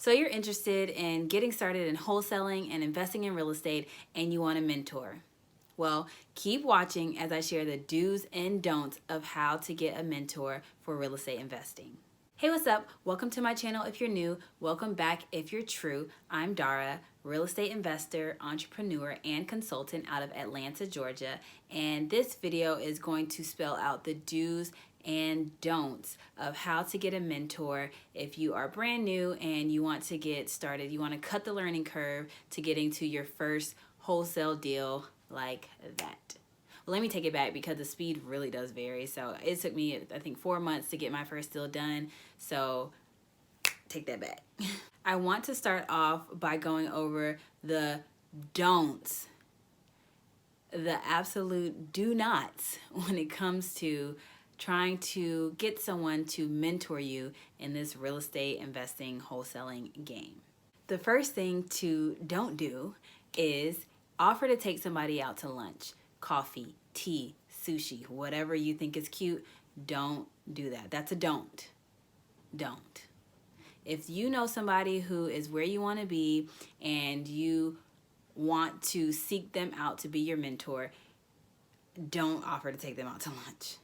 So you're interested in getting started in wholesaling and investing in real estate, and you want a mentor. Well, keep watching as I share the do's and don'ts of how to get a mentor for real estate investing. Hey, what's up? Welcome to my channel if you're new. Welcome back if you're true. I'm Dara, real estate investor, entrepreneur, and consultant out of Atlanta, Georgia. And this video is going to spell out the do's and don'ts of how to get a mentor if you are brand new and you want to get started. You want to cut the learning curve to getting to your first wholesale deal like that. Well, let me take it back because the speed really does vary. So it took me, I think, 4 months to get my first deal done. So take that back. I want to start off by going over the don'ts, the absolute do nots when it comes to trying to get someone to mentor you in this real estate investing wholesaling game. The first thing to don't do is offer to take somebody out to lunch, coffee, tea, sushi, whatever you think is cute. Don't do that. That's a don't. Don't. If you know somebody who is where you want to be and you want to seek them out to be your mentor, don't offer to take them out to lunch.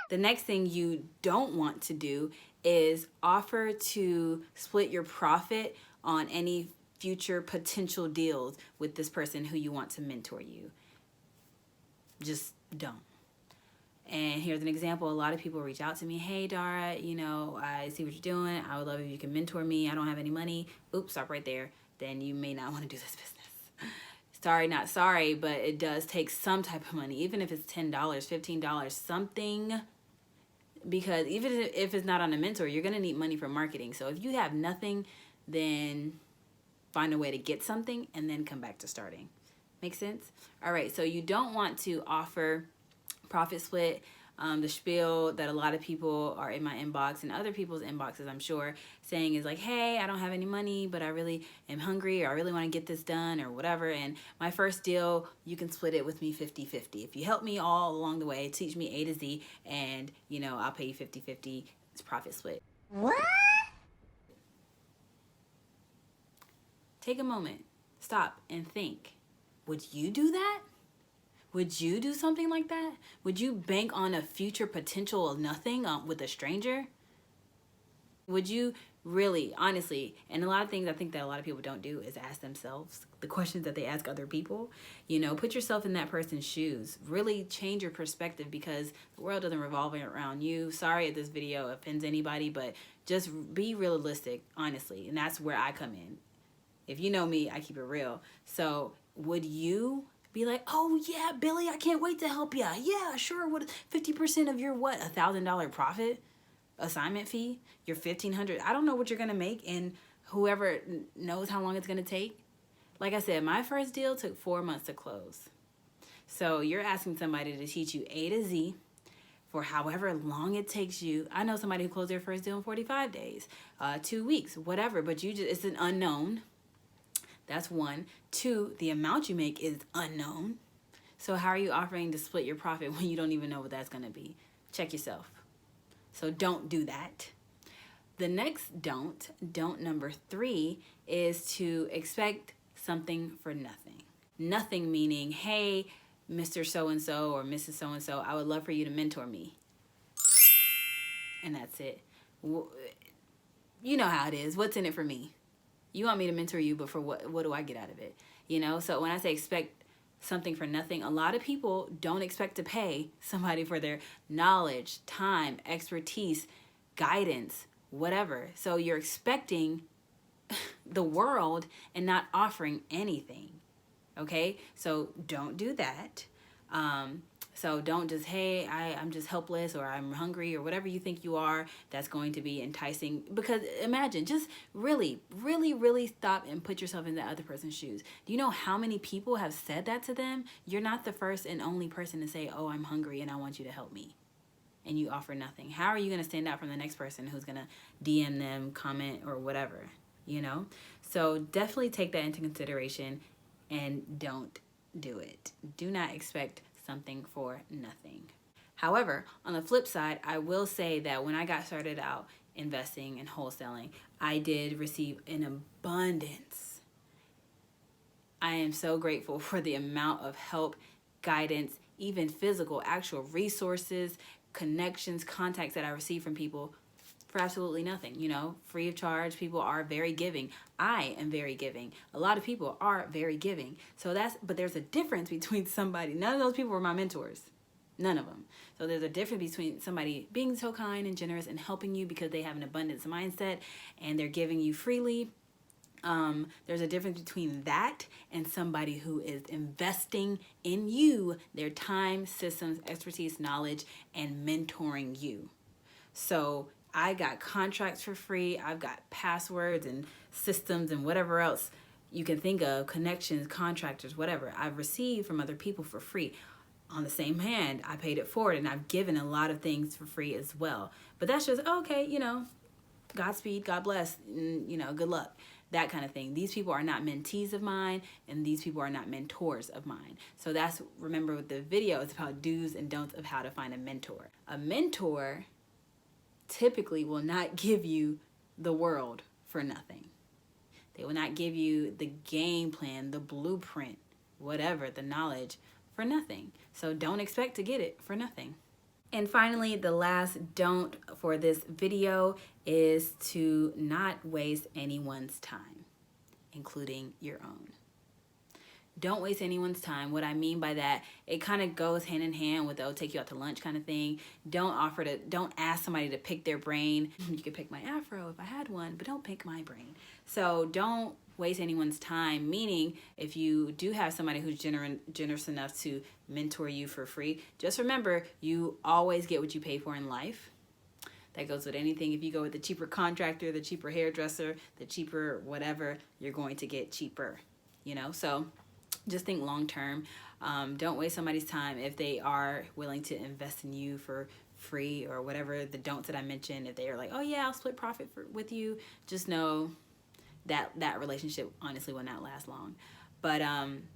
The next thing you don't want to do is offer to split your profit on any future potential deals with this person who you want to mentor you. Just don't. And here's an example. A lot of people reach out to me. Hey, Dara, I see what you're doing. I would love if you can mentor me. I don't have any money. Oops, stop right there. Then you may not want to do this business. Sorry, not sorry, but it does take some type of money, even if it's $10, $15, something. Because even if it's not on a mentor, you're going to need money for marketing. So if you have nothing, then find a way to get something and then come back to starting. Make sense? All right, so you don't want to offer profit split. The spiel that a lot of people are in my inbox and other people's inboxes, I'm sure, saying is like, hey, I don't have any money, but I really am hungry, or I really want to get this done, or whatever. And my first deal, you can split it with me 50-50. If you help me all along the way, teach me A to Z, and I'll pay you 50-50. It's profit split. What? Take a moment, stop, and think. Would you do that? Would you do something like that? Would you bank on a future potential of nothing with a stranger? Would you really, honestly, and a lot of things I think that a lot of people don't do is ask themselves the questions that they ask other people. Put yourself in that person's shoes. Really change your perspective, because the world doesn't revolve around you. Sorry if this video offends anybody, but just be realistic, honestly. And that's where I come in. If you know me, I keep it real. So would you be like, oh yeah, Billy, I can't wait to help you. Yeah, sure. What 50% of your what? $1,000 profit assignment fee? Your $1,500. I don't know what you're gonna make, and whoever knows how long it's gonna take. Like I said, my first deal took 4 months to close. So you're asking somebody to teach you A to Z for however long it takes you. I know somebody who closed their first deal in 45 days, 2 weeks, whatever. But it's an unknown. That's one. Two, the amount you make is unknown. So how are you offering to split your profit when you don't even know what that's going to be? Check yourself. So don't do that. The next don't number 3, is to expect something for nothing. Nothing meaning, hey, Mr. So-and-so or Mrs. So-and-so, I would love for you to mentor me. And that's it. You know how it is. What's in it for me? You want me to mentor you, but for what do I get out of it? So when I say expect something for nothing, a lot of people don't expect to pay somebody for their knowledge, time, expertise, guidance, whatever. So you're expecting the world and not offering anything. Okay? So don't do that. So don't just, hey, I'm just helpless, or I'm hungry, or whatever you think you are that's going to be enticing. Because imagine, just really, really, really stop and put yourself in that other person's shoes. Do you know how many people have said that to them? You're not the first and only person to say, oh, I'm hungry and I want you to help me. And you offer nothing. How are you going to stand out from the next person who's going to DM them, comment, or whatever? So definitely take that into consideration and don't do it. Do not expect something for nothing. However, on the flip side, I will say that when I got started out investing and wholesaling. I did receive an abundance. I am so grateful for the amount of help, guidance, even physical, actual resources, connections, contacts that I received from people for absolutely nothing, free of charge. People are very giving. I am very giving. A lot of people are very giving. But there's a difference between somebody, none of those people were my mentors. None of them. So there's a difference between somebody being so kind and generous and helping you because they have an abundance mindset and they're giving you freely. There's a difference between that and somebody who is investing in you, their time, systems, expertise, knowledge, and mentoring you. So I got contracts for free. I've got passwords and systems and whatever else you can think of, connections, contractors, whatever I've received from other people for free. On the same hand, I paid it forward and I've given a lot of things for free as well. But that's just, okay, Godspeed, God bless, good luck, that kind of thing. These people are not mentees of mine and these people are not mentors of mine. So remember with the video, it's about do's and don'ts of how to find a mentor. A mentor typically will not give you the world for nothing. They will not give you the game plan, the blueprint, whatever, the knowledge for nothing. So don't expect to get it for nothing. And finally, the last don't for this video is to not waste anyone's time, including your own. Don't waste anyone's time. What I mean by that, it kind of goes hand in hand with the take you out to lunch kind of thing. Don't ask somebody to pick their brain. You could pick my afro if I had one, but don't pick my brain. So don't waste anyone's time, meaning if you do have somebody who's generous enough to mentor you for free, just remember you always get what you pay for in life. That goes with anything. If you go with the cheaper contractor, the cheaper hairdresser, the cheaper whatever, you're going to get cheaper, So just think long term. Don't waste somebody's time if they are willing to invest in you for free or whatever the don'ts that I mentioned. If they are like, oh yeah, I'll split profit with you, just know that relationship honestly will not last long. But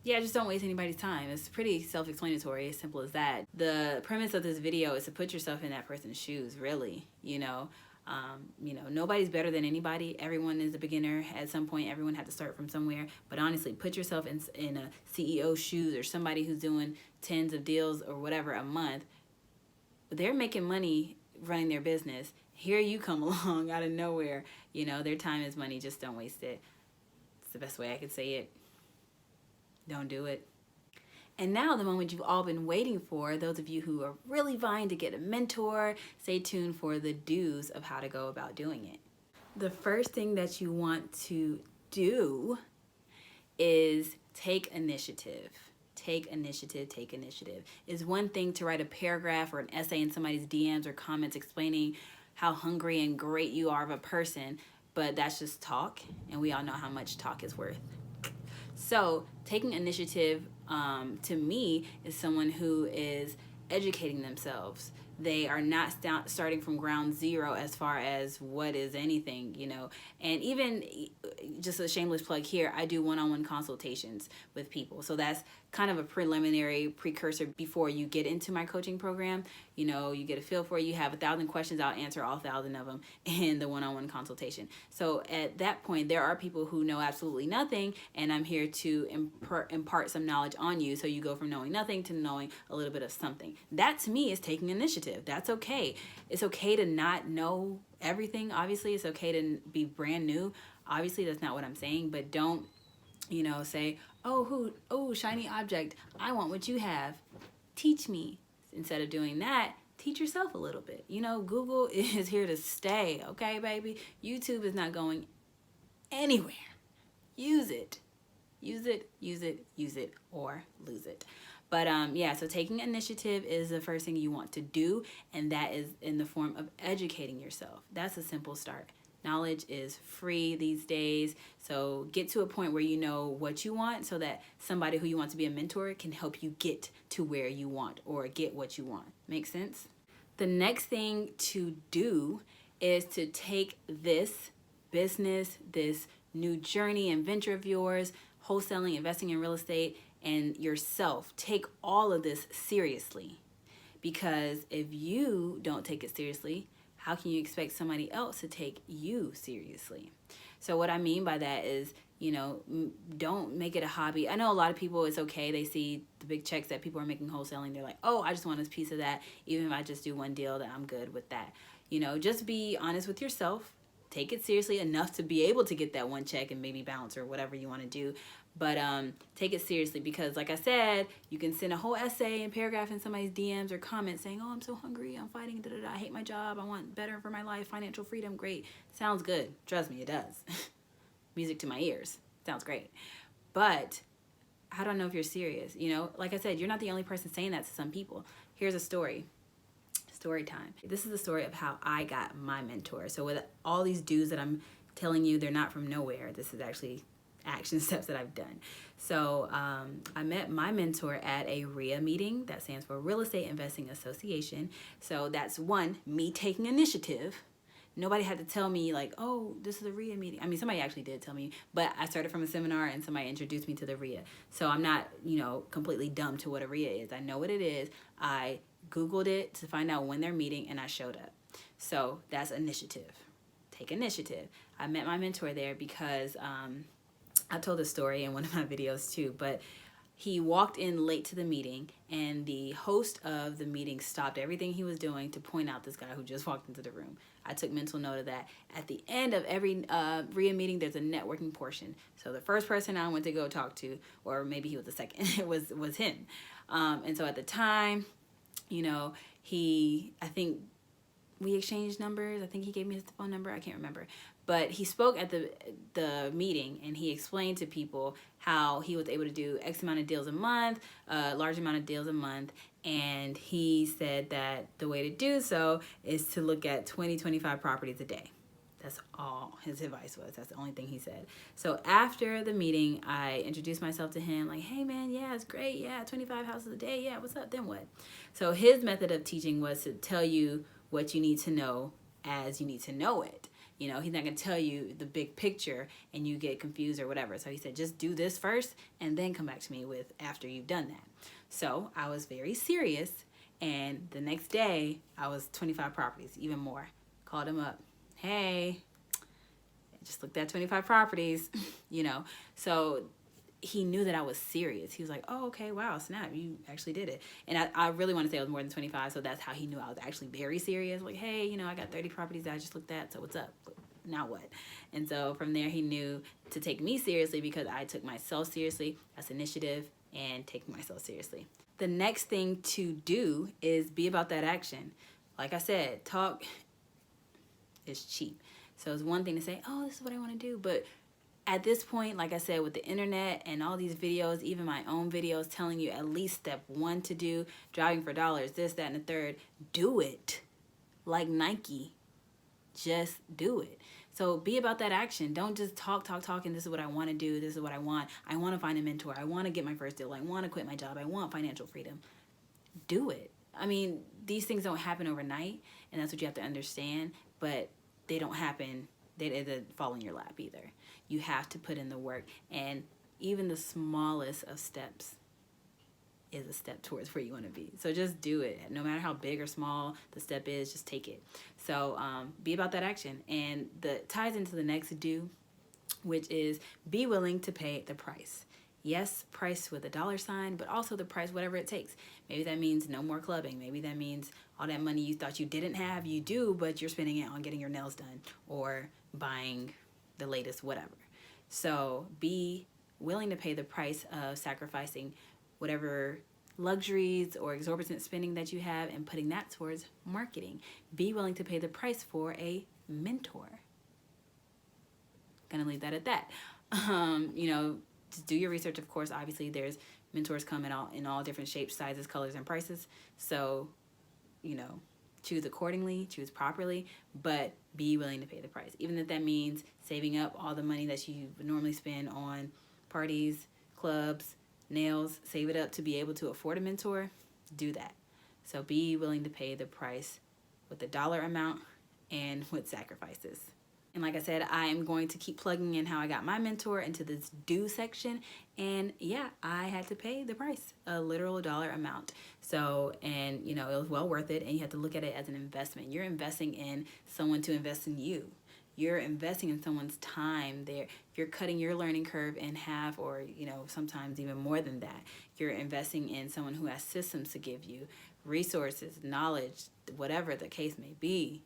just don't waste anybody's time. It's pretty self-explanatory, as simple as that. The premise of this video is to put yourself in that person's shoes, really. Nobody's better than anybody. Everyone is a beginner at some point. Everyone had to start from somewhere. But honestly, put yourself in a CEO's shoes or somebody who's doing tens of deals or whatever a month. They're making money running their business. Here you come along out of nowhere. Their time is money. Just don't waste it. It's the best way I could say it. Don't do it. And now the moment you've all been waiting for, those of you who are really vying to get a mentor, stay tuned for the do's of how to go about doing it. The first thing that you want to do is take initiative. Take initiative. It's one thing to write a paragraph or an essay in somebody's DMs or comments explaining how hungry and great you are of a person, but that's just talk, and we all know how much talk is worth. So taking initiative to me is someone who is educating themselves. They are not starting from ground zero as far as what is anything, And even just a shameless plug here, I do one-on-one consultations with people. So that's kind of a preliminary precursor before you get into my coaching program. You get a feel for it. You have 1,000 questions. I'll answer all 1,000 of them in the one-on-one consultation. So at that point, there are people who know absolutely nothing, and I'm here to impart some knowledge on you. So you go from knowing nothing to knowing a little bit of something. That to me is taking initiative. That's okay. It's okay to not know everything. Obviously, it's okay to be brand new. Obviously, that's not what I'm saying, but don't, say, oh, shiny object, I want what you have. Teach me. Instead of doing that, teach yourself a little bit. Google is here to stay, okay, baby? YouTube is not going anywhere. Use it. Use it, or lose it. But so taking initiative is the first thing you want to do, and that is in the form of educating yourself. That's a simple start. Knowledge is free these days, so get to a point where you know what you want so that somebody who you want to be a mentor can help you get to where you want or get what you want. Make sense? The next thing to do is to take this business, this new journey and venture of yours, wholesaling, investing in real estate, and yourself. Take all of this seriously. Because if you don't take it seriously, how can you expect somebody else to take you seriously? So what I mean by that is, don't make it a hobby. I know a lot of people, it's okay. They see the big checks that people are making wholesaling. They're like, oh, I just want a piece of that. Even if I just do one deal, that I'm good with that. Just be honest with yourself. Take it seriously enough to be able to get that one check and maybe bounce or whatever you want to do. But take it seriously, because like I said, you can send a whole essay and paragraph in somebody's DMs or comments saying, oh, I'm so hungry, I'm fighting, I hate my job, I want better for my life, financial freedom, great. Sounds good. Trust me, it does. Music to my ears. Sounds great. But I don't know if you're serious. Like I said, you're not the only person saying that to some people. Here's a story. Story time. This is the story of how I got my mentor. So with all these dudes that I'm telling you, they're not from nowhere. This is actually action steps that I've done. So I met my mentor at a RIA meeting. That stands for Real Estate Investing Association. So that's one, me taking initiative. Nobody had to tell me like, oh, this is a RIA meeting. I mean, somebody actually did tell me, but I started from a seminar and somebody introduced me to the RIA. So I'm not, completely dumb to what a RIA is. I know what it is. I Googled it to find out when they're meeting and I showed up. So that's initiative. Take initiative. I met my mentor there because I told this story in one of my videos too, but he walked in late to the meeting and the host of the meeting stopped everything he was doing to point out this guy who just walked into the room. I took mental note of that. At the end of every RIA meeting, there's a networking portion. So the first person I went to go talk to, or maybe he was the second, was him. And so at the time, I think we exchanged numbers. I think he gave me his phone number. I can't remember. But he spoke at the meeting and he explained to people how he was able to do X amount of deals a month, a large amount of deals a month. And he said that the way to do so is to look at 25 properties a day. That's all his advice was. That's the only thing he said. So after the meeting, I introduced myself to him like, hey man, yeah, it's great. Yeah, 25 houses a day. Yeah, what's up? Then what? So his method of teaching was to tell you what you need to know as you need to know it. He's not going to tell you the big picture and you get confused or whatever. So he said, just do this first and then come back to me with after you've done that. So I was very serious. And the next day I was 25 properties, even more. Called him up. Hey, I just looked at 25 properties, So he knew that I was serious. He was like, oh, okay, wow, snap, you actually did it. And I really want to say it was more than 25, so that's how he knew I was actually very serious. Like, hey, I got 30 properties that I just looked at, so what's up? Now what? And so from there, he knew to take me seriously because I took myself seriously. That's initiative and taking myself seriously. The next thing to do is be about that action. Like I said, talk is cheap. So it's one thing to say, oh, this is what I want to do, but at this point, like I said, with the internet and all these videos, even my own videos telling you at least step one to do, driving for dollars, this, that, and the third, do it. Like Nike, just do it. So be about that action. Don't just talk, and this is what I want to do, this is what I want. I want to find a mentor. I want to get my first deal. I want to quit my job. I want financial freedom. Do it. I mean, these things don't happen overnight, and that's what you have to understand, but they don't happen, they fall in your lap either. You have to put in the work, and even the smallest of steps is a step towards where you want to be. So just do it. No matter how big or small the step is, just take it. So be about that action. And that ties into the next do, which is be willing to pay the price. Yes, price with a dollar sign, but also the price, whatever it takes. Maybe that means no more clubbing. Maybe that means all that money you thought you didn't have, you do, but you're spending it on getting your nails done or buying the latest whatever. So be willing to pay the price of sacrificing whatever luxuries or exorbitant spending that you have and putting that towards marketing. Be willing to pay the price for a mentor. Gonna leave that at that. Just do your research, of course. Obviously, there's mentors come in all different shapes, sizes, colors, and prices. So, choose accordingly, choose properly, but be willing to pay the price. Even if that means saving up all the money that you would normally spend on parties, clubs, nails, save it up to be able to afford a mentor, do that. So be willing to pay the price with the dollar amount and with sacrifices. And like I said, I am going to keep plugging in how I got my mentor into this do section. And yeah, I had to pay the price, a literal dollar amount. So, and you know, it was well worth it. And you have to look at it as an investment. You're investing in someone to invest in you. You're investing in someone's time there. You're cutting your learning curve in half, or, you know, sometimes even more than that. You're investing in someone who has systems to give you, resources, knowledge, whatever the case may be.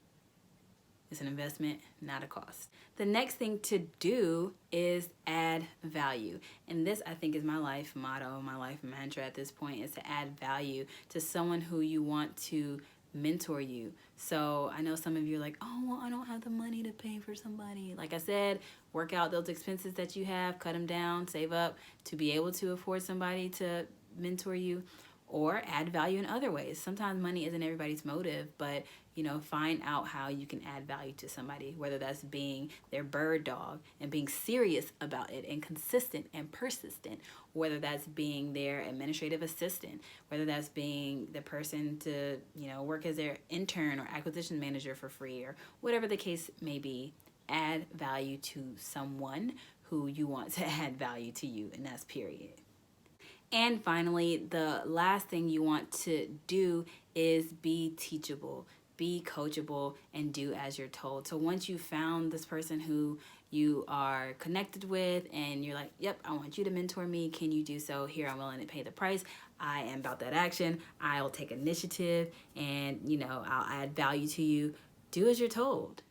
It's an investment, not a cost. The next thing to do is add value. And this, I think, is my life motto, my life mantra at this point, is to add value to someone who you want to mentor you. So I know some of you are like, oh, well, I don't have the money to pay for somebody. Like I said, work out those expenses that you have, cut them down, save up to be able to afford somebody to mentor you, or add value in other ways. Sometimes money isn't everybody's motive, but you know, find out how you can add value to somebody, whether that's being their bird dog and being serious about it and consistent and persistent, whether that's being their administrative assistant, whether that's being the person to, you know, work as their intern or acquisition manager for free, or whatever the case may be. Add value to someone who you want to add value to you, and that's period. And finally, the last thing you want to do is be teachable, be coachable, and do as you're told. So once you found this person who you are connected with and you're like, yep, I want you to mentor me, can you do so? Here, I'm willing to pay the price. I am about that action. I'll take initiative, and you know, I'll add value to you. Do as you're told.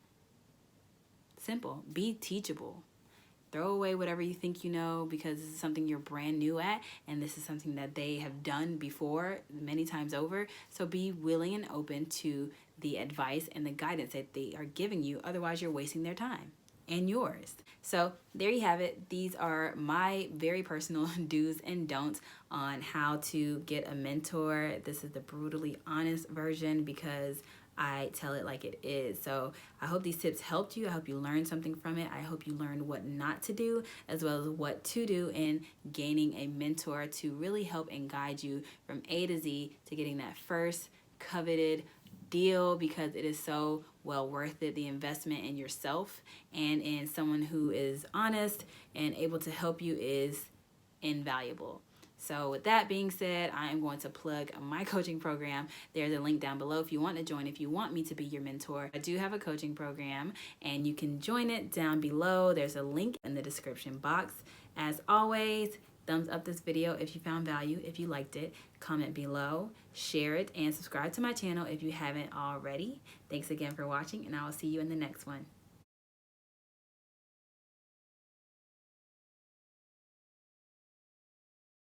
Simple. Be teachable. Throw away whatever you think you know, because this is something you're brand new at, and this is something that they have done before many times over. So be willing and open to the advice and the guidance that they are giving you. Otherwise, you're wasting their time and yours. So there you have it. These are my very personal do's and don'ts on how to get a mentor. This is the brutally honest version because I tell it like it is. So I hope these tips helped you. I hope you learned something from it. I hope you learned what not to do, as well as what to do in gaining a mentor to really help and guide you from A to Z to getting that first coveted deal, because it is so well worth it. The investment in yourself and in someone who is honest and able to help you is invaluable. So with that being said, I am going to plug my coaching program. There's a link down below if you want to join, if you want me to be your mentor. I do have a coaching program, and you can join it down below. There's a link in the description box. As always, thumbs up this video if you found value, if you liked it. Comment below, share it, and subscribe to my channel if you haven't already. Thanks again for watching, and I will see you in the next one.